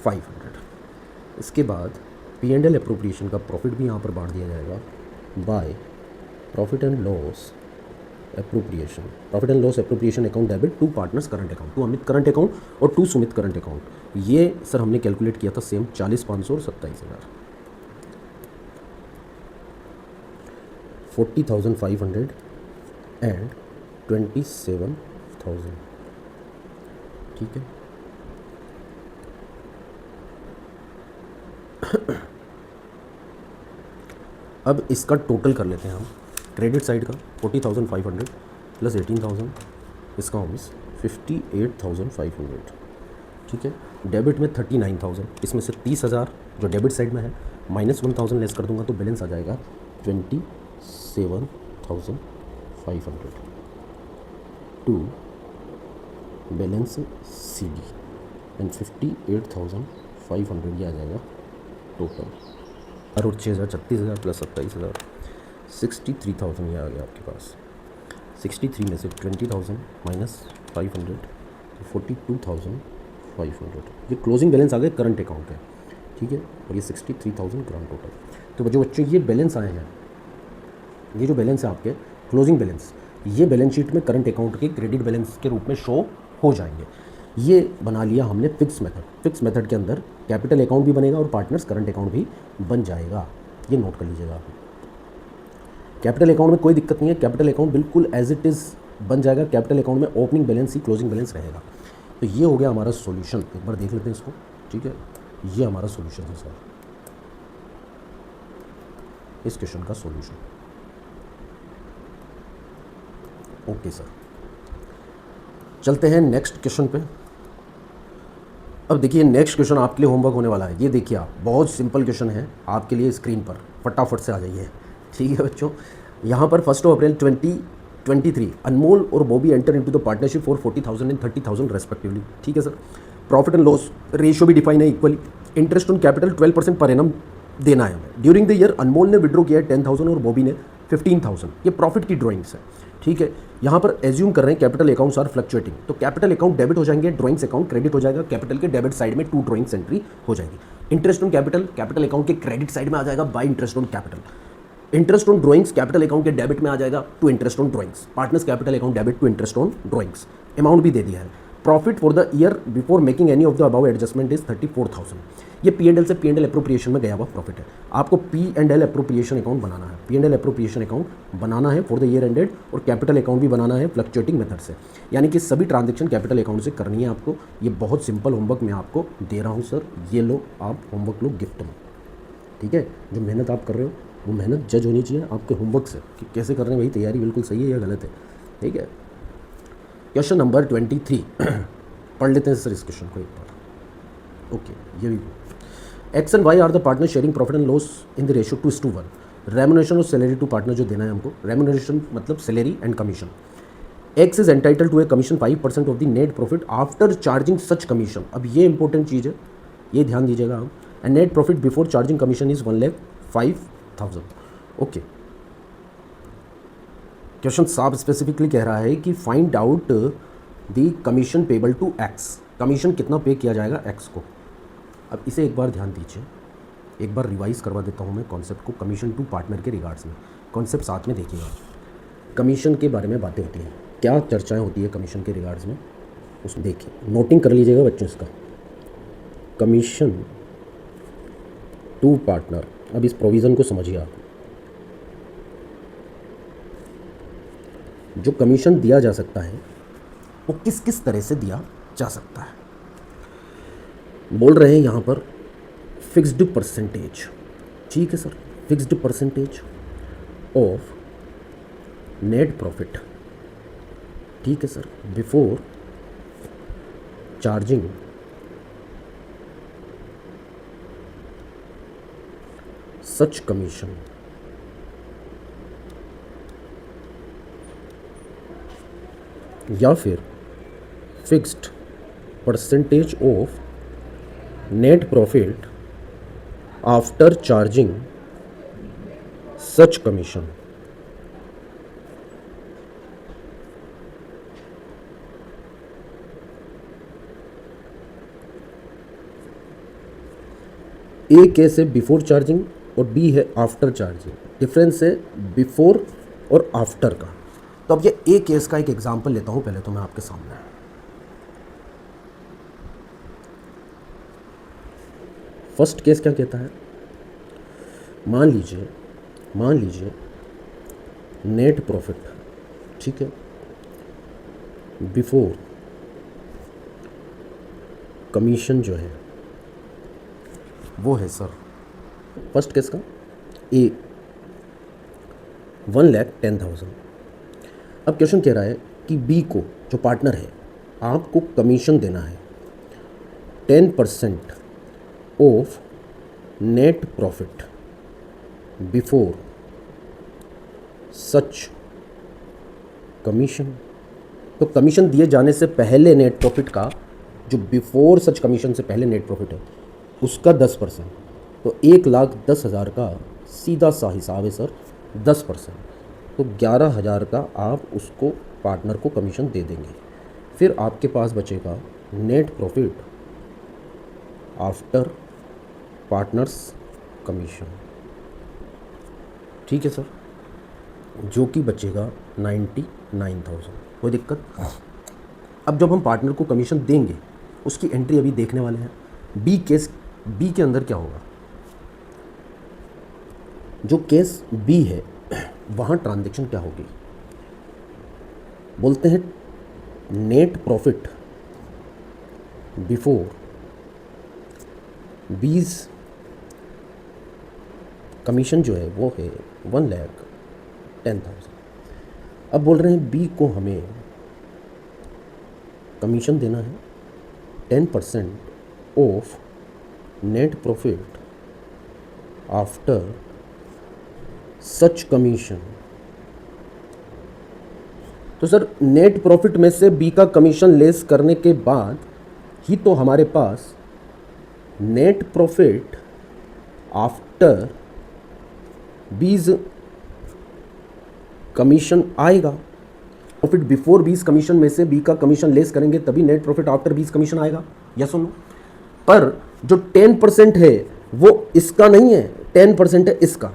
500। इसके बाद P&L एप्रोप्रिएशन का प्रॉफिट भी यहाँ पर बांट दिया जाएगा by profit and loss appropriation. Profit and loss appropriation account debit to partners current account, to Amit current account और टू सुमित करंट अकाउंट। ये सर हमने कैलकुलेट किया था सेम 40,500 और 27,000। 40,500 एंड 27,000, ठीक है। अब इसका टोटल कर लेते हैं हम, क्रेडिट साइड का 40,500 प्लस 18,000, इसका होम्स 58,500, ठीक है। डेबिट में 39,000, इसमें से 30,000 जो डेबिट साइड में है माइनस 1,000 लेस कर दूंगा तो बैलेंस आ जाएगा 27,500 टू बैलेंस CD एंड 58,500 ये आ जाएगा टोटल। और 6,000 36,000 प्लस 27,000 63,000 ये आ गया आपके पास। 63 में से 20,000 माइनस 500 42,500, ये क्लोजिंग बैलेंस आ गए करंट अकाउंट के, ठीक है। और ये 63,000 ग्रांड टोटल। तो जो बच्चों ये बैलेंस आए हैं, ये जो बैलेंस है आपके क्लोजिंग बैलेंस, ये बैलेंस शीट में करंट अकाउंट के क्रेडिट बैलेंस के रूप में शो हो जाएंगे। ये बना लिया हमने फिक्स मेथड। फिक्स मेथड के अंदर कैपिटल अकाउंट भी बनेगा और पार्टनर्स करंट अकाउंट भी बन जाएगा, ये नोट कर लीजिएगा। कैपिटल अकाउंट में कोई दिक्कत नहीं है, कैपिटल अकाउंट बिल्कुल एज इट इज़ बन जाएगा। कैपिटल अकाउंट में ओपनिंग बैलेंस ही क्लोजिंग बैलेंस रहेगा। तो ये हो गया हमारा सॉल्यूशन, एक बार देख लेते हैं इसको, ठीक है। ये हमारा सॉल्यूशन है सर, इस क्वेश्चन का सॉल्यूशन। ओके सर, चलते हैं नेक्स्ट क्वेश्चन पे। अब देखिए नेक्स्ट क्वेश्चन आपके लिए होमवर्क होने वाला है। ये देखिए आप, बहुत सिंपल क्वेश्चन है आपके लिए, स्क्रीन पर फटाफट से आ जाइए, ठीक है बच्चों। यहाँ पर 1 अप्रैल 2023 अनमोल और Bobby enter into the partnership for 40,000 and 30,000 respectively, ठीक है sir. Profit and loss ratio भी डिफाइन है equally. Interest on capital 12% per annum देना है हमें। ड्यूरिंग द ईयर अनमोल ने विड्रॉ किया है 10,000 और बॉबी ने 15,000। ये प्रॉफिट की ड्राइंग्स है, ठीक है। यहाँ पर एज्यूम कर रहे हैं कैपिटल अकाउंट्स आर फ्लक्चुएटिंग, तो कैपिटल अकाउंट डेबिट हो जाएंगे, ड्राइंग्स अकाउंट क्रेडिट हो जाएगा। कैपिटल के डेबिट साइड में 2 ड्राइंग्स एंट्री हो जाएगी। Interest on capital capital account के क्रेडिट साइड में आ जाएगा by interest on capital. Interest on drawings capital account के डेबिट में आ जाएगा to interest on drawings. Partners capital account debit to interest on drawings. Amount भी दे दिया है। Profit for the year before making any of the above adjustment is 34,000। ये P&L से P&L एप्रोप्रिएशन में गया हुआ प्रॉफिट है। आपको P&L एप्रोप्रिएशन अकाउंट बनाना है, P&L एप्रोप्रिएशन अकाउंट बनाना है फॉर द ईयर एंडेड, और कैपिटल अकाउंट भी बनाना है फ्लक्चुएटिंग मेथड से, यानी कि सभी ट्रांजेक्शन कैपिटल अकाउंट से करनी है आपको। ये बहुत सिंपल होमवर्क मैं आपको दे रहा हूँ सर, ये लो आप होमवर्क लो गिफ्ट में, ठीक है। जो मेहनत आप कर रहे हो वो मेहनत जज होनी चाहिए आपके होमवर्क से कि कैसे कर रहे हैं, वही तैयारी बिल्कुल सही है या गलत है, ठीक है। क्वेश्चन नंबर 23 पढ़ लेते हैं सर इस क्वेश्चन को एक बार। ओके, ये भी X and Y are the partner sharing profit and loss in the ratio 2:1। Remuneration और सैलरी टू पार्टनर जो देना है हमको, रेम्युनरेशन मतलब salary and commission. X is entitle to a commission 5% of the net profit after charging such commission. अब ये important चीज़ है, ये ध्यान दीजिएगा आप। And net profit before charging commission is 1,05,000। Okay, question साफ स्पेसिफिकली कह रहा है कि find out the commission payable to X. Commission कितना पे किया जाएगा एक्स को। अब इसे एक बार ध्यान दीजिए, एक बार रिवाइज करवा देता हूँ मैं कॉन्सेप्ट को कमीशन टू पार्टनर के रिगार्ड्स में। कॉन्सेप्ट साथ में देखिएगा। कमीशन के बारे में बातें होती हैं, क्या चर्चाएं होती है कमीशन के रिगार्ड्स में, उसमें देखिए, नोटिंग कर लीजिएगा बच्चों इसका। कमीशन टू पार्टनर, अब इस प्रोविज़न को समझिए आप। जो कमीशन दिया जा सकता है वो किस किस तरह से दिया जा सकता है। बोल रहे हैं यहाँ पर फिक्स्ड परसेंटेज, ठीक है sir, fixed percentage of net profit, ठीक है sir, before charging such commission, या फिर fixed percentage of net profit after charging such commission. A case है बिफोर चार्जिंग और बी है आफ्टर चार्जिंग। डिफरेंस है बिफोर और आफ्टर का। तो अब ये ए केस का एक एग्जांपल लेता हूं पहले तो मैं आपके सामने। फर्स्ट केस क्या कहता है, मान लीजिए नेट प्रॉफिट, ठीक है, बिफोर कमीशन जो है वो है सर, फर्स्ट केस का ए 1,10,000। अब क्वेश्चन कह रहा है कि बी को, जो पार्टनर है, आपको कमीशन देना है 10% of net profit before such commission. तो कमीशन दिए जाने से पहले नेट प्रॉफिट का, जो बिफोर सच कमीशन से पहले नेट प्रॉफिट है, उसका 10%। तो 1,10,000 का सीधा सा हिसाब है सर 10%। तो 11,000 का आप उसको पार्टनर को कमीशन दे देंगे। फिर आपके पास बचेगा net profit after partners commission, ठीक है सर, जो कि बचेगा 99,000। कोई दिक्कत? अब जब हम पार्टनर को कमीशन देंगे उसकी एंट्री अभी देखने वाले हैं। बी के अंदर क्या होगा, जो केस बी है वहाँ ट्रांजैक्शन क्या होगी, बोलते हैं नेट प्रॉफिट बिफोर बीज कमीशन जो है वो है 1,10,000। अब बोल रहे हैं बी को हमें कमीशन देना है 10% of net profit after such commission. तो सर नेट प्रॉफिट में से बी का कमीशन लेस करने के बाद ही तो हमारे पास नेट प्रॉफिट आफ्टर बीज कमीशन आएगा। प्रॉफिट बिफोर बीज कमीशन में से बी का कमीशन लेस करेंगे तभी नेट प्रॉफिट आफ्टर बीज कमीशन आएगा, या सुनो। पर जो 10% है वो इसका नहीं है, 10% है इसका।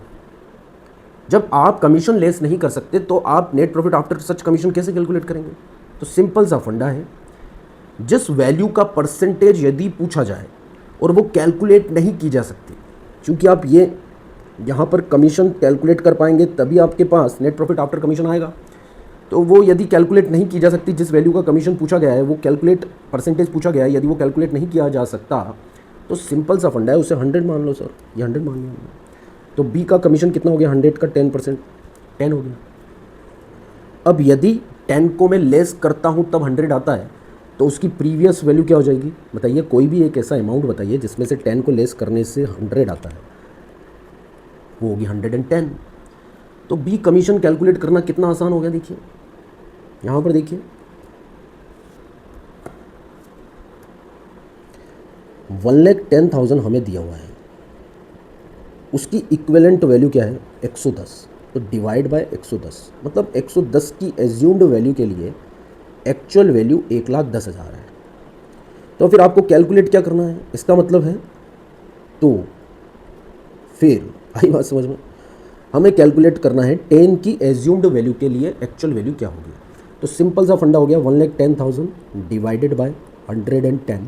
जब आप कमीशन लेस नहीं कर सकते तो आप net profit after such commission कैसे कैलकुलेट करेंगे? तो सिंपल सा फंडा है, जिस वैल्यू का परसेंटेज यदि पूछा जाए और वो कैलकुलेट नहीं की जा सकती, क्योंकि आप ये यहाँ पर कमीशन कैलकुलेट कर पाएंगे तभी आपके पास नेट प्रॉफिट आफ्टर कमीशन आएगा। तो वो यदि कैलकुलेट नहीं की जा सकती, जिस वैल्यू का कमीशन पूछा गया है वो कैलकुलेट परसेंटेज पूछा गया है, यदि वो कैलकुलेट नहीं किया जा सकता तो सिंपल सा फंडा है, उसे 100 मान लो सर, ये 100 मान लिया। तो बी का कमीशन कितना हो गया, 100 का 10%, 10 हो गया। अब यदि 10 को मैं लेस करता हूँ तब 100 आता है, तो उसकी प्रीवियस वैल्यू क्या हो जाएगी बताइए? कोई भी एक ऐसा अमाउंट बताइए जिसमें से 10 को लेस करने से 100 आता है, वो होगी 110। तो बी कमीशन कैलकुलेट करना कितना आसान हो गया, देखिए यहाँ पर देखिए 1,10,000 हमें दिया हुआ है, उसकी इक्विवेलेंट वैल्यू क्या है 110। तो डिवाइड बाय 110, मतलब 110 की एज्यूम्ड वैल्यू के लिए एक्चुअल वैल्यू 1,10,000 है। तो फिर आपको कैलकुलेट क्या करना है, इसका मतलब है, तो फिर आई बात समझ में, हमें कैलकुलेट करना है 10 की एज्यूम्ड वैल्यू के लिए एक्चुअल वैल्यू क्या होगी। तो सिंपल सा फंडा हो गया 1,10,000 डिवाइडेड बाय 110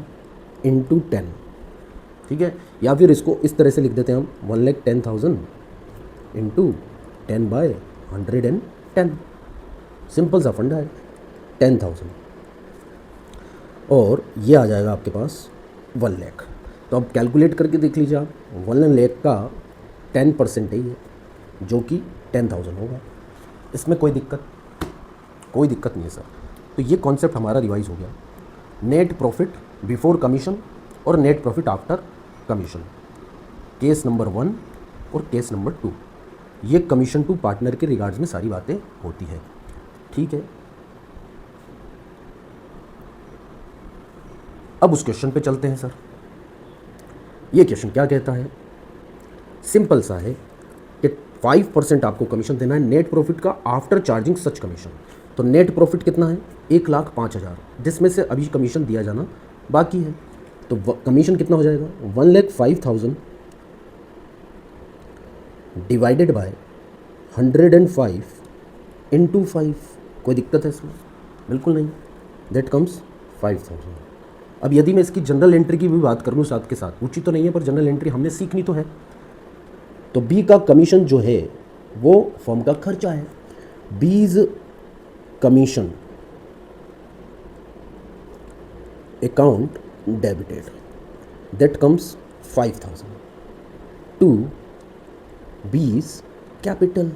इंटू 10, ठीक है। या फिर इसको इस तरह से लिख देते हैं हम 1,10,000 इंटू 10 बाय 110, सिंपल सा फंडा है 10,000, और ये आ जाएगा आपके पास 1 लाख। तो अब कैलकुलेट करके देख लीजिए आप, 1 लाख का 10% है ये, जो कि 10,000 होगा। इसमें कोई दिक्कत नहीं है सर। तो ये कॉन्सेप्ट हमारा रिवाइज हो गया, नेट प्रॉफिट बिफोर कमीशन और net profit after commission, case number 1 और केस नंबर 2। ये कमीशन टू पार्टनर के रिगार्ड्स में सारी बातें होती है, ठीक है। अब उस क्वेश्चन पे चलते हैं सर। ये क्वेश्चन क्या कहता है, सिंपल सा है कि 5% आपको कमीशन देना है नेट प्रॉफिट का आफ्टर चार्जिंग सच कमीशन। तो नेट प्रॉफिट कितना है, 1,05,000, जिसमें से अभी कमीशन दिया जाना बाकी है। तो कमीशन कितना हो जाएगा, 1,05,000 डिवाइडेड बाय 105 इंटू 5। कोई दिक्कत है इसमें, बिल्कुल नहीं, दैट कम्स 5,000। अब यदि मैं इसकी जनरल एंट्री की भी बात कर लूँ साथ के साथ, पूछी तो नहीं है पर जनरल एंट्री हमने सीखनी तो है। तो बी का कमीशन जो है वो फर्म का खर्चा है, B's commission account debited, that comes 5,000 to B's capital.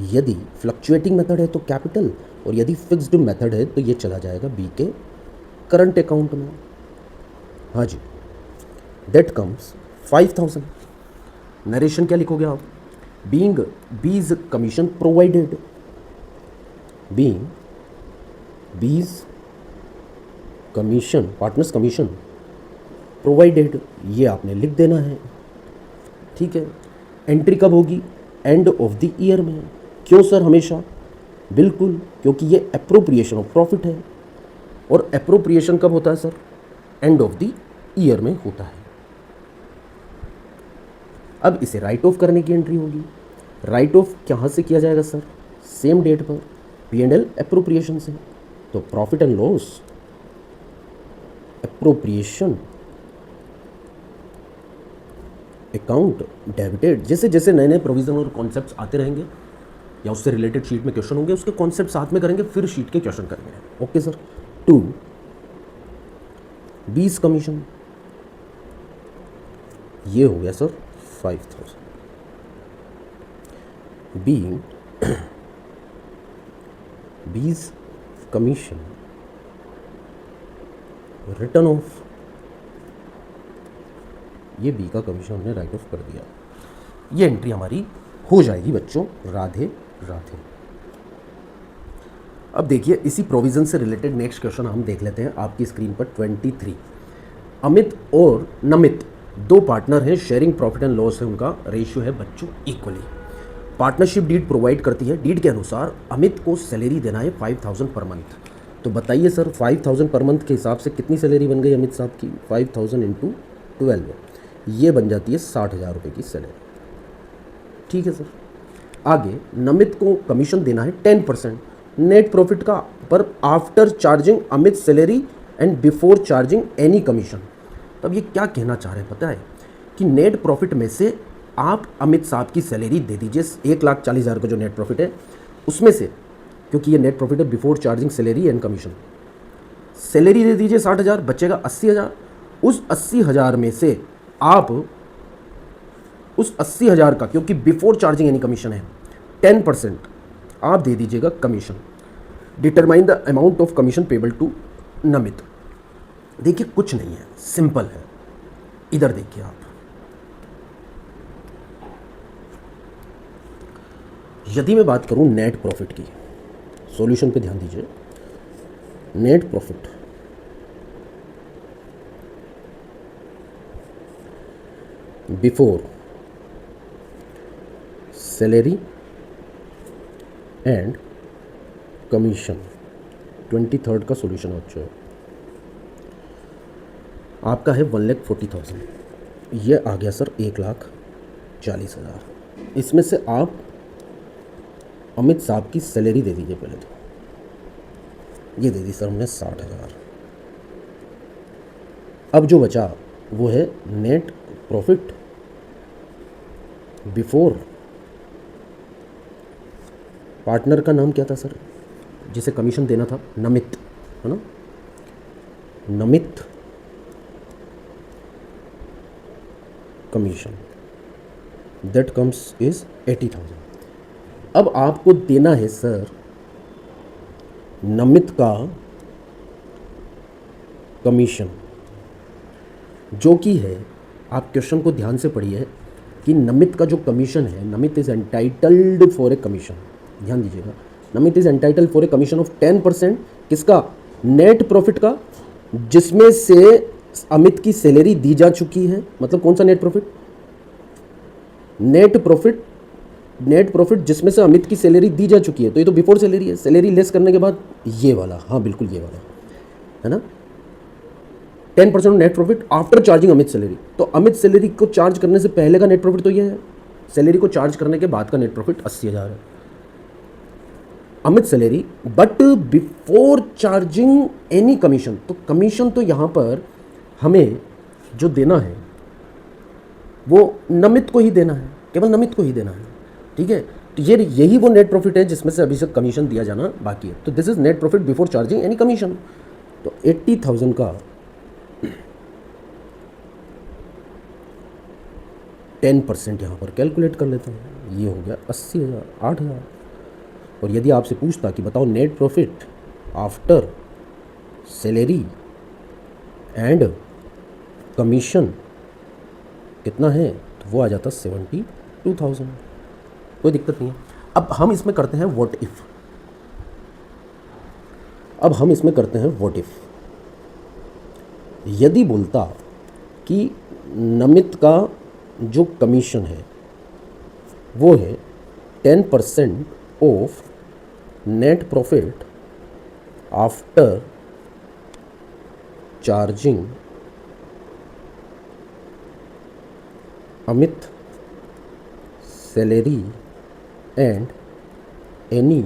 यदि फ्लक्चुएटिंग मेथड है तो कैपिटल, और यदि फिक्स्ड मेथड है तो ये चला जाएगा बी के करंट अकाउंट में। हाँ जी, दैट कम्स 5,000। नरेशन क्या लिखोगे आप, बीइंग बीज कमीशन प्रोवाइडेड, बीइंग बीज कमीशन पार्टनर्स कमीशन प्रोवाइडेड, ये आपने लिख देना है, ठीक है। एंट्री कब होगी, एंड ऑफ द ईयर में। क्यों सर हमेशा, बिल्कुल, क्योंकि ये एप्रोप्रिएशन ऑफ प्रॉफिट है, और एप्रोप्रिएशन कब होता है sir, end of the year में होता है। अब इसे राइट ऑफ करने की एंट्री होगी। राइट ऑफ कहाँ से किया जाएगा सर, सेम डेट पर P&L एप्रोप्रिएशन से। तो profit and loss appropriation account debited. जैसे जैसे नए नए प्रोविजन और कॉन्सेप्ट्स आते रहेंगे या उससे रिलेटेड शीट में क्वेश्चन होंगे, उसके कॉन्सेप्ट साथ में करेंगे, फिर शीट के क्वेश्चन करेंगे। Okay sir. 2 बीस कमीशन, ये हो गया सर 5,000, बीइंग बीस कमीशन रिटर्न ऑफ, ये बी का कमीशन हमने राइट ऑफ कर दिया। ये एंट्री हमारी हो जाएगी बच्चों, राधे राधे। अब देखिए इसी प्रोविजन से रिलेटेड नेक्स्ट क्वेश्चन हम देख लेते हैं आपकी स्क्रीन पर 23। अमित और नमित दो पार्टनर हैं, शेयरिंग प्रॉफिट एंड लॉस है उनका, रेशियो है बच्चों इक्वली। पार्टनरशिप डीड प्रोवाइड करती है, डीड के अनुसार अमित को सैलरी देना है 5,000 पर मंथ। तो बताइए सर 5,000 पर मंथ के हिसाब से कितनी सैलरी बन गई अमित साहब की, 5,000 इंटू 12, ये बन जाती है 60,000 रुपये की सैलरी, ठीक है सर। आगे नमित को कमीशन देना है 10% नेट प्रॉफिट का पर after charging Amit salary and before charging any commission. तब ये क्या कहना चाह रहे हैं पता है, कि नेट प्रॉफिट में से आप अमित साहब की सैलरी दे दीजिए 1,40,000 का जो नेट प्रॉफिट है उसमें से, क्योंकि ये नेट प्रॉफिट है before charging salary and commission, salary दे दीजिए 60,000, बचेगा 80,000। उस 80,000 में से आप उस 80,000 का, क्योंकि बिफोर चार्जिंग एनी कमीशन है, 10% आप दे दीजिएगा commission. Determine the amount of commission payable to Namit. देखिए कुछ नहीं है, सिंपल है, इधर देखिए आप, यदि मैं बात करूं नेट प्रॉफिट की, सॉल्यूशन पे ध्यान दीजिए, net profit before salary and commission, 23rd का सॉल्यूशन अच्छा है आपका है 1,40,000, ये आ गया सर 1,40,000। इसमें से आप अमित साहब की सैलरी दे दीजिए पहले तो, ये दे दी सर हमने 60,000। अब जो बचा वो है नेट प्रॉफिट बिफोर। पार्टनर का नाम क्या था सर जिसे कमीशन देना था? नमित, है ना? Namit commission that comes is 80,000। अब आपको देना है सर नमित का कमीशन, जो कि है, आप क्वेश्चन को ध्यान से पढ़िए कि नमित का जो कमीशन है, Namit is entitled for a commission, ध्यान दीजिएगा, Namit is entitled for a commission of 10%। किसका? नेट प्रॉफिट का, जिसमें से अमित की सैलरी दी जा चुकी है। मतलब कौन सा नेट प्रॉफिट? नेट प्रॉफिट जिसमें से अमित की सैलरी दी जा चुकी है। तो ये तो बिफोर सैलरी है, सैलरी लेस करने के बाद ये वाला, हाँ बिल्कुल ये वाला, है ना? 10% of net profit after charging Amit salary. तो अमित सैलरी को चार्ज करने से पहले का नेट प्रॉफिट तो ये है, सैलरी को चार्ज करने के बाद का नेट प्रॉफिट 80,000 है। Amit salary but before charging any commission. तो कमीशन तो यहाँ पर हमें जो देना है वो नमित को ही देना है, केवल नमित को ही देना है, ठीक है? तो यही वो नेट प्रॉफिट है जिसमें से अभी से कमीशन दिया जाना बाकी है। तो this is net profit before charging any commission. तो 80,000 का 10% यहाँ पर कैलकुलेट कर लेते हैं, ये हो गया 80,000, 8,000। और यदि आपसे पूछता कि बताओ net profit after salary and commission कितना है, तो वो आ जाता 72,000। कोई दिक्कत नहीं है। अब हम इसमें करते हैं व्हाट इफ। यदि बोलता कि नमित का जो कमीशन है वो है 10% of net profit after charging Amit salary and any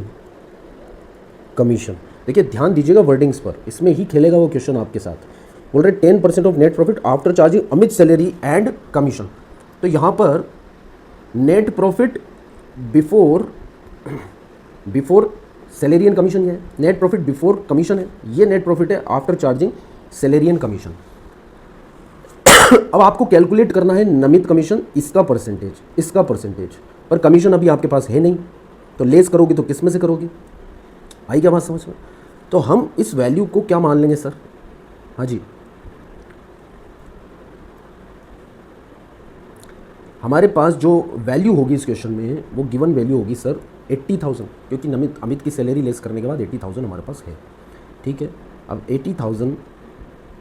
commission. देखिए ध्यान दीजिएगा वर्डिंग्स पर, इसमें ही खेलेगा वो क्वेश्चन आपके साथ। बोल रहे 10% of net profit after charging Amit salary and commission. तो यहाँ पर net profit before salary and commission ये है, नेट प्रॉफिट बिफोर कमीशन है, ये नेट प्रॉफिट है after charging salary and commission. अब आपको कैलकुलेट करना है नमित कमीशन, इसका परसेंटेज, पर कमीशन अभी आपके पास है नहीं, तो लेस करोगे तो किस में से करोगे? आई क्या बात समझ में? तो हम इस वैल्यू को क्या मान लेंगे सर? हाँ जी, हमारे पास जो वैल्यू होगी इस क्वेश्चन में वो गिवन वैल्यू होगी सर 80,000, क्योंकि अमित की सैलरी लेस करने के बाद 80,000 हमारे पास है, ठीक है? अब 80,000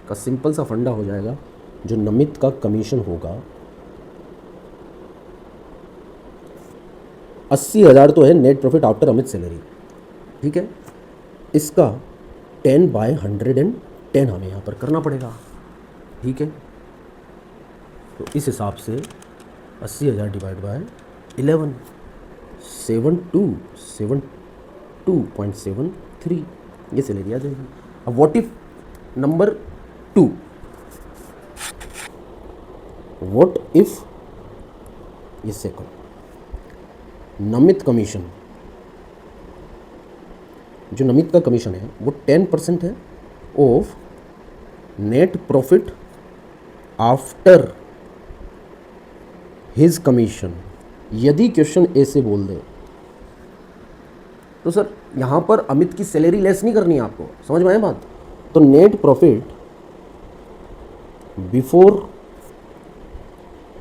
का सिंपल सा फंडा हो जाएगा, जो नमित का कमीशन होगा 80,000 तो है net profit after Amit salary, ठीक है? इसका 10/110 हमें यहाँ पर करना पड़ेगा, ठीक है? तो इस हिसाब से 80,000 डिवाइड बाय 11, 72.73 ये सैलरी आ जाएगी। अब what if number 2, what if ये सेकंड नमित कमीशन, जो नमित का कमीशन है वो 10% है of net profit after his commission. यदि क्वेश्चन ए से बोल दे तो सर यहाँ पर अमित की सैलरी लेस नहीं करनी है आपको, समझ में आए बात? तो नेट प्रॉफिट बिफोर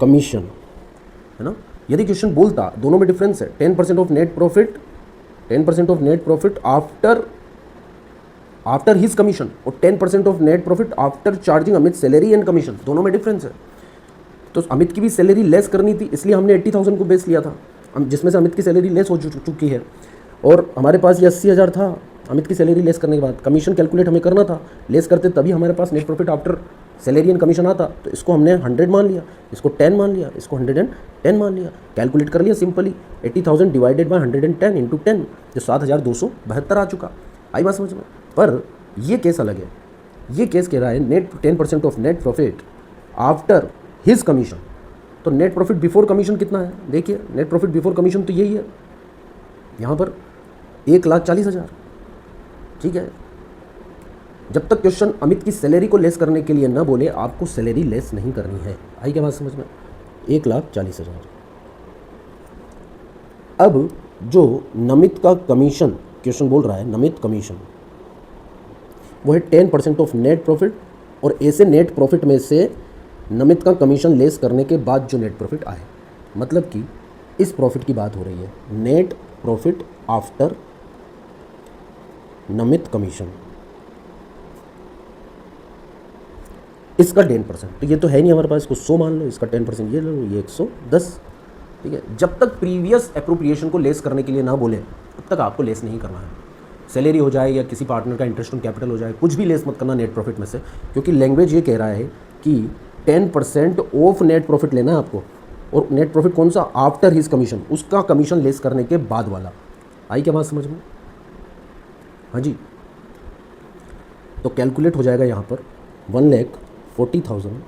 कमीशन, है ना? यदि क्वेश्चन बोलता, दोनों में डिफरेंस है, 10% of net profit after his commission और 10% of net profit after charging Amit salary and commission, दोनों में डिफरेंस है। तो अमित की भी सैलरी लेस करनी थी, इसलिए हमने 80,000 को बेस लिया था, जिसमें से अमित की सैलरी लेस हो चुकी है, और हमारे पास ये 80,000 था अमित की सैलरी लेस करने के बाद। कमीशन कैलकुलेट हमें करना था, लेस करते तभी हमारे पास net profit after salary and commission आता। तो इसको हमने 100 मान लिया, इसको 10 मान लिया, इसको 110 मान लिया, कैलकुलेट कर लिया सिंपली। 80,000 डिवाइडेड बाय 110 इंटू 10, जो 7,272 आ चुका। आई बात समझ में। पर ये केस अलग है, ये केस कह रहा है net 10% of net profit after his commission. तो नेट प्रॉफिट बिफोर कमीशन कितना है, देखिए नेट प्रॉफिट बिफोर कमीशन तो यही है यहाँ पर 1,40,000। ठीक है, जब तक क्वेश्चन अमित की सैलरी को लेस करने के लिए ना बोले आपको सैलरी लेस नहीं करनी है। आई क्या बात समझ में, 1,40,000। अब जो नमित का कमीशन क्वेश्चन बोल रहा है, नमित कमीशन वो है 10% ऑफ नेट प्रॉफिट, और ऐसे नेट प्रॉफिट में से नमित का कमीशन लेस करने के बाद जो नेट प्रॉफिट आए, मतलब कि इस प्रॉफिट की बात हो रही है, net profit after Namit commission, इसका 10%। तो ये तो है नहीं हमारे पास, इसको 100 मान लो, इसका 10% ये लो, ये 110। ठीक है, जब तक प्रीवियस अप्रोप्रिएशन को लेस करने के लिए ना बोले तब तक आपको लेस नहीं करना है। सैलरी हो जाए या किसी पार्टनर का इंटरेस्ट ऑन कैपिटल हो जाए, कुछ भी लेस मत करना नेट प्रॉफिट में से, क्योंकि लैंग्वेज ये कह रहा है कि 10% ऑफ नेट प्रॉफिट लेना है आपको, और नेट प्रॉफिट कौन सा, आफ्टर हिज कमीशन, उसका कमीशन लेस करने के बाद वाला। आई क्या बात समझ में, हाँ जी। तो कैलकुलेट हो जाएगा यहाँ पर 1,40,000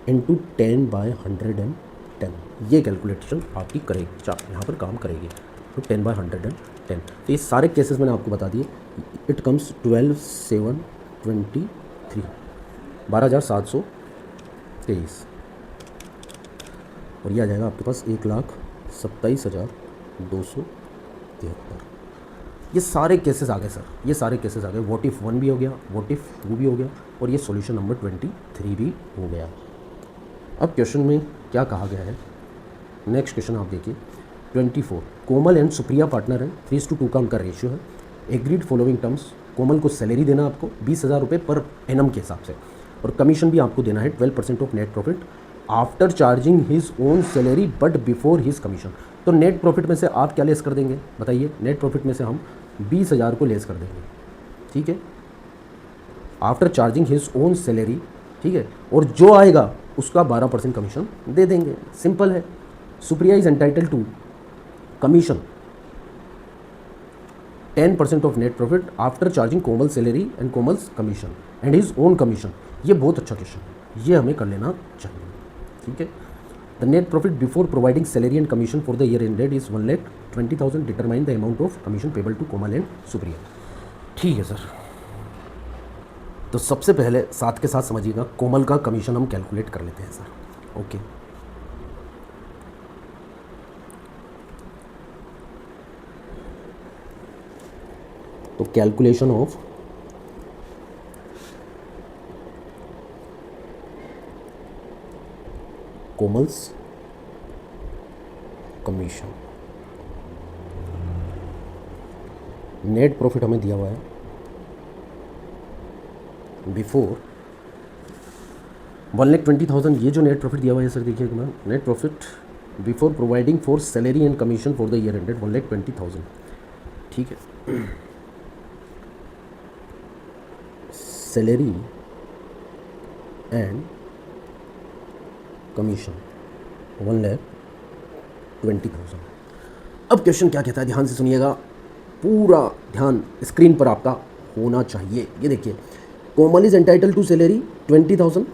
इंटू 10/110, ये कैलकुलेशन आपकी करेगी, यहाँ पर काम करेगी। तो 10/110, तो ये सारे केसेस मैंने आपको बता दिए। इट कम्स 12,723, 12,723, और ये आ जाएगा आपके पास 1,27,273। ये सारे केसेस आ गए सर, ये सारे केसेस आ गए। व्हाट इफ़ 1 भी हो गया, व्हाट इफ़ 2 भी हो गया, और ये सॉल्यूशन नंबर 23 भी हो गया। अब क्वेश्चन में क्या कहा गया है, नेक्स्ट क्वेश्चन आप देखिए 24। कोमल एंड सुप्रिया पार्टनर है, 3:2 का उनका रेशियो है। एग्रीड फॉलोइंग टर्म्स, कोमल को सैलरी देना आपको 20,000 रुपये पर एनम के हिसाब से, और कमीशन भी आपको देना है 12% of net profit after charging his own salary but before his commission. तो नेट प्रॉफिट में से आप क्या लेस कर देंगे बताइए, नेट प्रॉफिट में से हम 20,000 को लेस कर देंगे। ठीक है, after charging his own salary, ठीक है, और जो आएगा उसका 12% कमीशन दे देंगे, सिंपल है। Supriya is entitle to commission 10% of net profit after charging Komal salary and Komal's commission and his own commission. ये बहुत अच्छा क्वेश्चन है, ये हमें कर लेना चाहिए। ठीक है, the net profit before providing salary and commission for the year ended is 1,20,000। Determine the amount of commission payable to Komal and Supriya. ठीक है सर, तो सबसे पहले साथ के साथ समझिएगा, कोमल का कमीशन हम कैलकुलेट कर लेते हैं सर। ओके, तो calculation of Komal's commission, net profit हमें दिया हुआ है बिफोर 1,20,000। ये जो नेट प्रॉफिट दिया हुआ है सर, देखिए ma'am, net profit before providing for salary and commission for the year ended 1,20,000। ठीक है, सैलरी एंड कमीशन 1,20,000। अब क्वेश्चन क्या कहता है, ध्यान से सुनिएगा, पूरा ध्यान स्क्रीन पर आपका होना चाहिए। ये देखिए, Komal is entitle to salary 20,000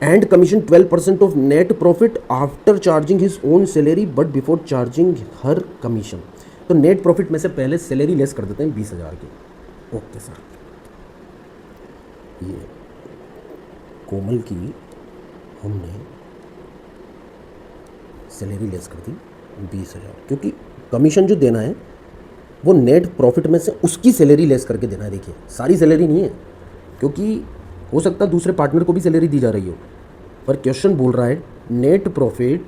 and commission 12% of net profit after charging his own salary but before charging her commission. तो नेट प्रॉफिट में से पहले सैलरी लेस कर देते हैं 20,000 की। ओके सर, ये कोमल की हमने सैलरी लेस कर दी 20,000, क्योंकि कमीशन जो देना है वो नेट प्रॉफिट में से उसकी सैलरी लेस करके देना है। देखिए, सारी सैलरी नहीं है, क्योंकि हो सकता है दूसरे पार्टनर को भी सैलरी दी जा रही हो, पर क्वेश्चन बोल रहा है net profit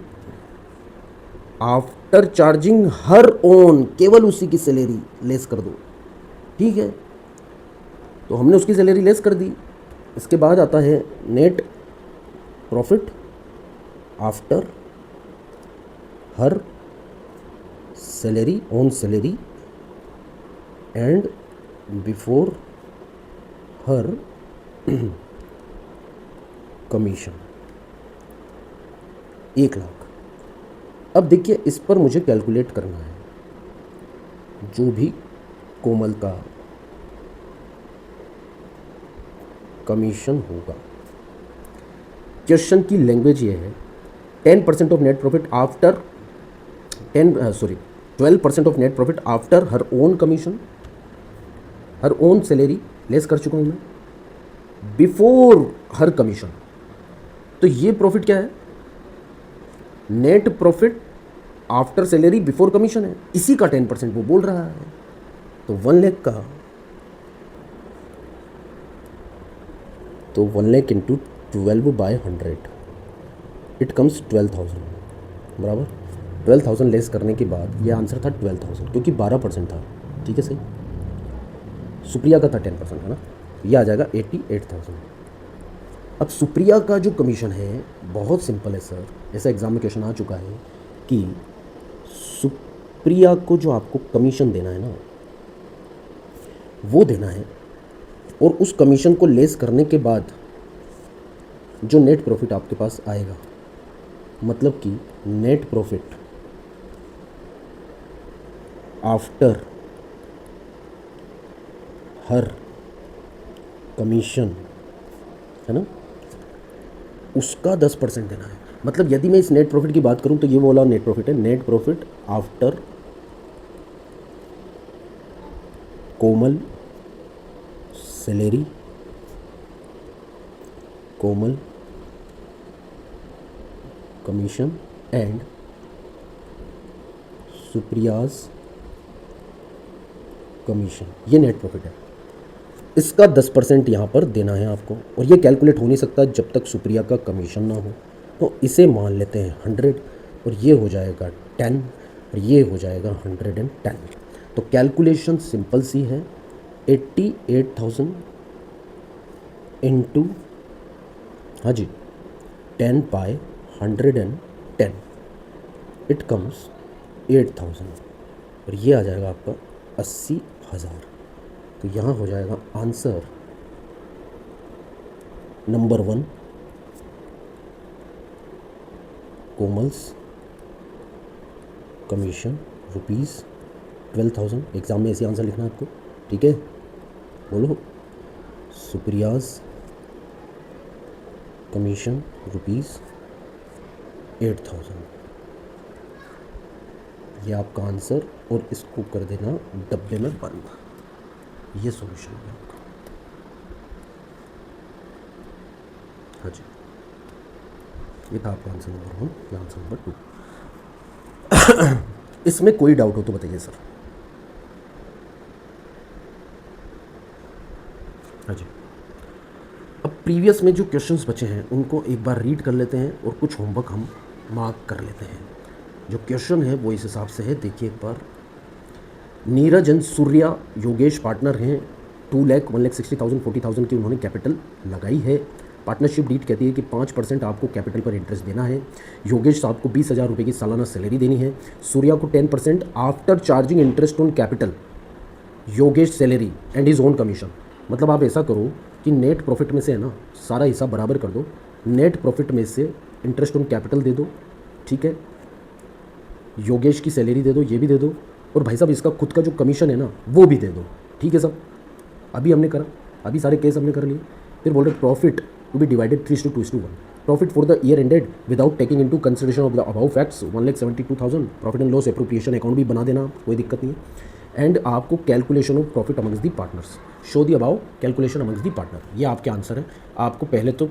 after charging her own, केवल उसी की सैलरी लेस कर दो। ठीक है, तो हमने उसकी सैलरी लेस कर दी। इसके बाद आता है net profit after her salary, own salary and before her commission 1,00,000। अब देखिए, इस पर मुझे कैलकुलेट करना है जो भी कोमल का कमीशन होगा। क्वेश्चन की लैंग्वेज ये है 10% of net profit after 12% of net profit after her own commission, her own salary less कर चुका हूँ मैं, बिफोर हर कमीशन। तो ये प्रॉफिट क्या है? Net profit after salary before commission है, इसी का 10% वो बोल रहा है। तो 1 लाख का, तो 1 लाख इंटू 12/100 इट कम्स 12,000 बराबर। 12,000 लेस करने के बाद ये आंसर था 12,000 क्योंकि 12% था। ठीक है, सही। सुप्रिया का था 10% है ना, ये आ जाएगा 88,000। अब सुप्रिया का जो कमीशन है बहुत सिंपल है सर, ऐसा एग्जाम में क्वेश्चन आ चुका है कि सुप्रिया को जो आपको कमीशन देना है ना वो देना है, और उस कमीशन को लेस करने के बाद जो नेट प्रॉफिट आपके पास आएगा, मतलब कि net profit after her commission है ना, उसका 10% देना है। मतलब यदि मैं इस नेट प्रॉफिट की बात करूं तो ये वाला नेट प्रॉफिट है, net profit after Komal salary, Komal commission and Supriya's commission, ये नेट प्रॉफिट है। इसका 10% यहाँ पर देना है आपको, और ये कैलकुलेट हो नहीं सकता जब तक सुप्रिया का कमीशन ना हो। तो इसे मान लेते हैं 100, और ये हो जाएगा 10, और ये हो जाएगा 110। तो कैलकुलेशन सिंपल सी है, 88,000 इंटू, हाँ जी, 10/110 इट कम्स 8,000, और ये आ जाएगा आपका 80,000। तो यहाँ हो जाएगा answer number 1, Komal's commission ₹12,000। Exam में ऐसे आंसर लिखना है आपको, ठीक है? बोलो, सुप्रियाज कमीशन ₹8,000, ये आपका आंसर, और इसको कर देना डब्बे में बंद। ये सॉल्यूशन है आपका। हाँ जी, ये था आपका आंसर नंबर 1, ये आंसर नंबर 2। इसमें कोई डाउट हो तो बताइए सर। हाँ जी, अब प्रीवियस में जो क्वेश्चंस बचे हैं उनको एक बार रीड कर लेते हैं और कुछ होमवर्क हम मार्क कर लेते हैं। जो क्वेश्चन है वो इस हिसाब से है, देखिए एक बार। नीरज एंड सूर्या योगेश पार्टनर हैं। 2 लाख 1,60,000 40,000 की उन्होंने कैपिटल लगाई है। पार्टनरशिप डीड कहती है कि 5% आपको कैपिटल पर इंटरेस्ट देना है। योगेश साहब को 20,000 रुपये की सालाना सैलरी देनी है। सूर्या को 10% after charging interest on capital, Yogesh salary and his own commission. मतलब आप ऐसा करो कि नेट प्रॉफिट में से है ना सारा हिसाब बराबर कर दो, नेट प्रॉफिट में से इंटरेस्ट ऑन कैपिटल दे दो, ठीक है, योगेश की सैलरी दे दो, ये भी दे दो, और भाई साहब इसका खुद का जो कमीशन है ना वो भी दे दो, ठीक है सब। अभी हमने करा, अभी सारे केस हमने कर लिए। फिर बोल रहे profit to be divided 3:2:1। Profit for the year ended without taking into consideration of the above facts 1,72,000। Profit and loss appropriation account भी बना देना, कोई दिक्कत नहीं है। एंड आपको calculation of profit amongst the partners, show the above calculation amongst the partner, ये आपके आंसर है। आपको पहले तो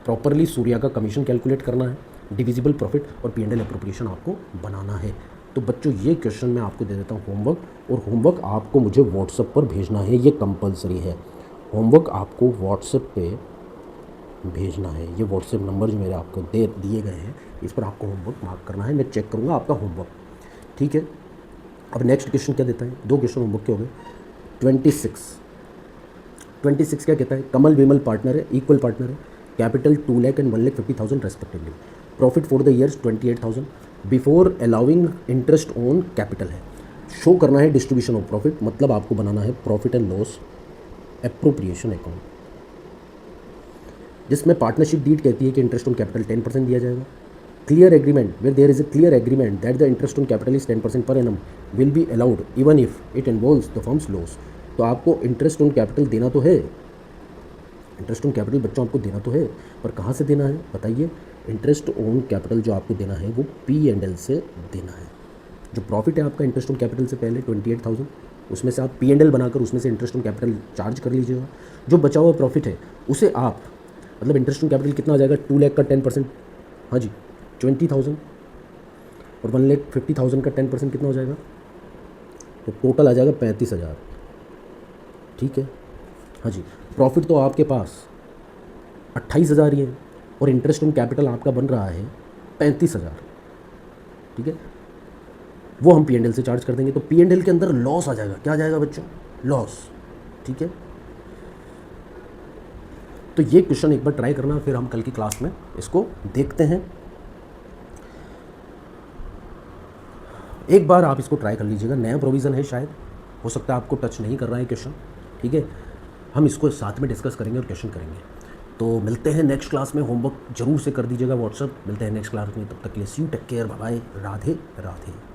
प्रॉपरली सूर्या का कमीशन कैलकुलेट करना है, डिविजिबल प्रॉफिट और P&L एप्रोप्रिएशन आपको बनाना है। तो बच्चों ये क्वेश्चन मैं आपको दे देता हूँ होमवर्क, और होमवर्क आपको मुझे व्हाट्सएप पर भेजना है, ये कंपलसरी है। होमवर्क आपको व्हाट्सएप पे भेजना है, ये व्हाट्सएप नंबर जो मेरे आपको दिए गए हैं इस पर आपको होमवर्क मार्क करना है। मैं चेक करूँगा आपका होमवर्क, ठीक है। अब नेक्स्ट क्वेश्चन क्या देता है, 2 क्वेश्चन होमवर्क के हो गए। 26 क्या कहता है, कमल विमल पार्टनर है, इक्वल पार्टनर है, capital 2 lakh and 1,50,000 respectively. Profit for the years 28,000 before allowing interest on capital है। शो करना है डिस्ट्रीब्यूशन ऑफ प्रॉफिट, मतलब आपको बनाना है profit and loss appropriation account, जिसमें पार्टनरशिप डीड कहती है कि इंटरेस्ट ऑन कैपिटल 10% दिया जाएगा। Clear agreement where there is a clear agreement that the interest on capital is 10% per annum will be allowed even if it involves the firms loss. तो आपको interest on capital देना तो है, interest on capital बच्चों आपको देना तो है, पर कहाँ से देना है बताइए। इंटरेस्ट ऑन कैपिटल जो आपको देना है वो P&L से देना है। जो प्रॉफिट है आपका इंटरेस्ट ऑन कैपिटल से पहले 28,000, उसमें से आप P&L बनाकर उसमें से इंटरेस्ट ऑन कैपिटल चार्ज कर लीजिएगा। जो बचा हुआ प्रॉफिट है उसे आप मतलब इंटरेस्ट ऑन कैपिटल कितना आ जाएगा, 2 लाख का 10%, हाँ जी 20,000, और 1,50,000 का 10% कितना हो जाएगा, तो टोटल आ जाएगा 35,000। ठीक है, हाँ जी। प्रॉफिट तो आपके पास 28,000 ही है और इंटरेस्ट ऑन कैपिटल आपका बन रहा है 35,000। ठीक है, वो हम P&L से चार्ज कर देंगे, तो P&L के अंदर लॉस आ जाएगा। क्या आ जाएगा बच्चों, लॉस। ठीक है, तो ये क्वेश्चन एक बार ट्राई करना, फिर हम कल की क्लास में इसको देखते हैं। एक बार आप इसको ट्राई कर लीजिएगा, नया प्रोविज़न है, शायद हो सकता है आपको टच नहीं कर रहा है क्वेश्चन। ठीक है, हम इसको साथ में डिस्कस करेंगे और क्वेश्चन करेंगे। तो मिलते हैं नेक्स्ट क्लास में, होमवर्क जरूर से कर दीजिएगा व्हाट्सअप। मिलते हैं नेक्स्ट क्लास में, तब तक के लिए see you, take care, bye bye, Radhe Radhe.